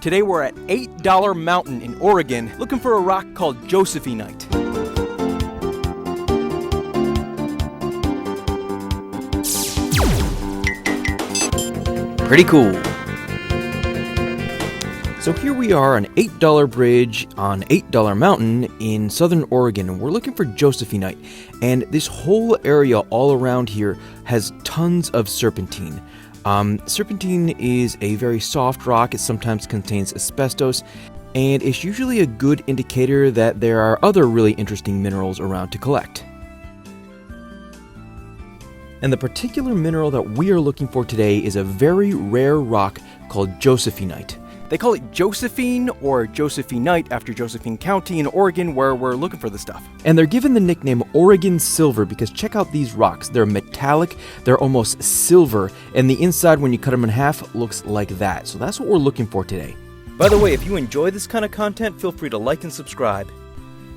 Today we're at $8 Mountain in Oregon, looking for a rock called Josephineite. Pretty cool. So here we are on $8 Bridge on $8 Mountain in southern Oregon, and we're looking for Josephineite. And this whole area all around here has tons of serpentine. Serpentine is a very soft rock. It sometimes contains asbestos, and it's usually a good indicator that there are other really interesting minerals around to collect. And the particular mineral that we are looking for today is a very rare rock called Josephineite. They call it Josephine or Josephineite after Josephine County in Oregon, where we're looking for this stuff. And they're given the nickname Oregon Silver because check out these rocks. They're metallic, they're almost silver, and the inside when you cut them in half looks like that. So that's what we're looking for today. By the way, if you enjoy this kind of content, feel free to like and subscribe.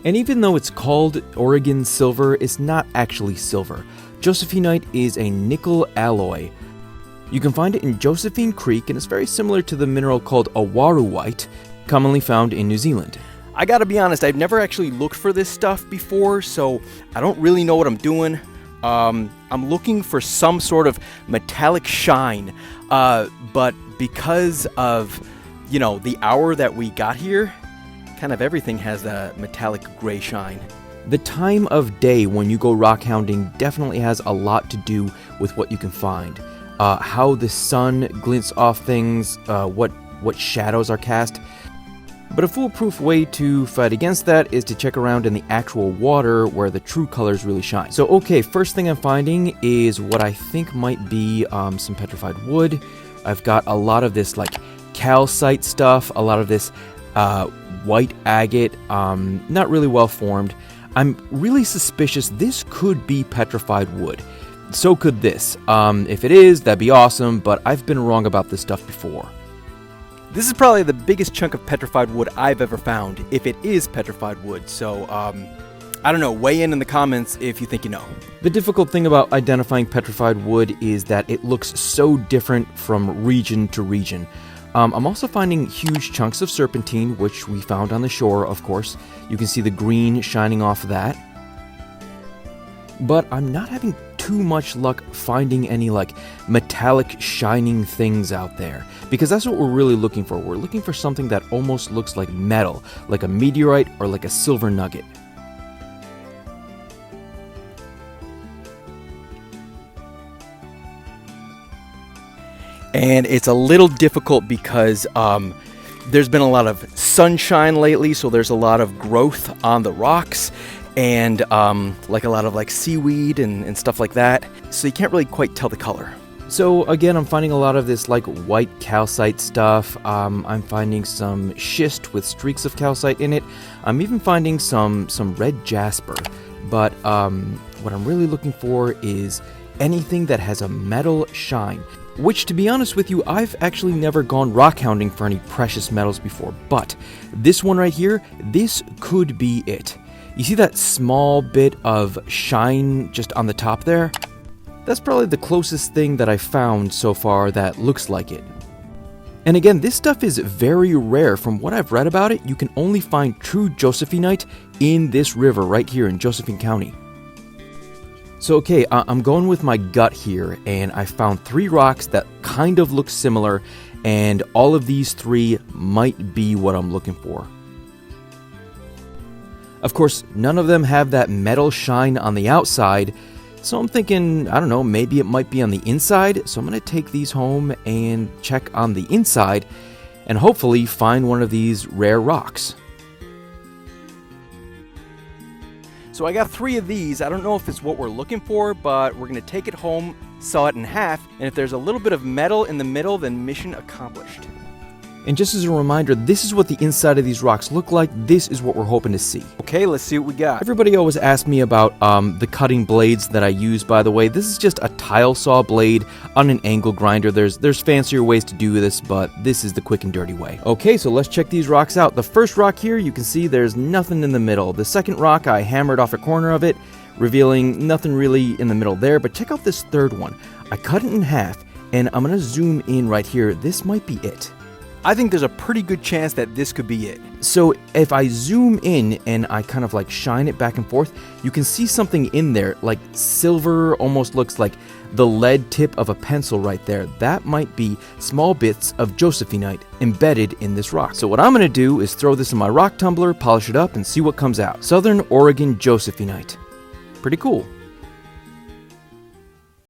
And even though it's called Oregon Silver, it's not actually silver. Josephineite is a nickel alloy. You can find it in Josephine Creek, and it's very similar to the mineral called awaruite, commonly found in New Zealand. I gotta be honest, I've never actually looked for this stuff before, so I don't really know what I'm doing. I'm looking for some sort of metallic shine, but because of, the hour that we got here, kind of everything has a metallic gray shine. The time of day when you go rockhounding definitely has a lot to do with what you can find. How the sun glints off things, what shadows are cast. But a foolproof way to fight against that is to check around in the actual water where the true colors really shine. So okay, first thing I'm finding is what I think might be some petrified wood. I've got a lot of this like calcite stuff, a lot of this white agate, not really well formed. I'm really suspicious this could be petrified wood. So could this. If it is, that'd be awesome, but I've been wrong about this stuff before. This is probably the biggest chunk of petrified wood I've ever found, if it is petrified wood, so, I don't know, weigh in the comments if you think you know. The difficult thing about identifying petrified wood is that it looks so different from region to region. I'm also finding huge chunks of serpentine, which we found on the shore, of course. You can see the green shining off of that. But I'm not having too much luck finding any metallic shining things out there, because that's what we're really looking for. We're looking for something that almost looks like metal, like a meteorite or like a silver nugget. And it's a little difficult because there's been a lot of sunshine lately, so there's a lot of growth on the rocks. And a lot of seaweed and stuff like that, so you can't really quite tell the color. So again, I'm finding a lot of this white calcite stuff. I'm finding some schist with streaks of calcite in it. I'm even finding some red jasper. But what I'm really looking for is anything that has a metal shine. Which, to be honest with you, I've actually never gone rockhounding for any precious metals before. But this one right here, this could be it. You see that small bit of shine just on the top there? That's probably the closest thing that I've found so far that looks like it. And again, this stuff is very rare. From what I've read about it, you can only find true Josephineite in this river right here in Josephine County. So okay, I'm going with my gut here, and I found 3 rocks that kind of look similar, and all of these 3 might be what I'm looking for. Of course, none of them have that metal shine on the outside, so I'm thinking, I don't know, maybe it might be on the inside. So I'm going to take these home and check on the inside and hopefully find one of these rare rocks. So I got 3 of these. I don't know if it's what we're looking for, but we're going to take it home, saw it in half, and if there's a little bit of metal in the middle, then mission accomplished. And just as a reminder, this is what the inside of these rocks look like. This is what we're hoping to see. Okay, let's see what we got. Everybody always asks me about the cutting blades that I use, by the way. This is just a tile saw blade on an angle grinder. There's fancier ways to do this, but this is the quick and dirty way. Okay, so let's check these rocks out. The first rock here, you can see there's nothing in the middle. The second rock, I hammered off a corner of it, revealing nothing really in the middle there. But check out this third one. I cut it in half, and I'm going to zoom in right here. This might be it. I think there's a pretty good chance that this could be it. So if I zoom in and I kind of like shine it back and forth, you can see something in there, like silver, almost looks like the lead tip of a pencil right there. That might be small bits of Josephineite embedded in this rock. So what I'm going to do is throw this in my rock tumbler, polish it up, and see what comes out. Southern Oregon Josephineite. Pretty cool.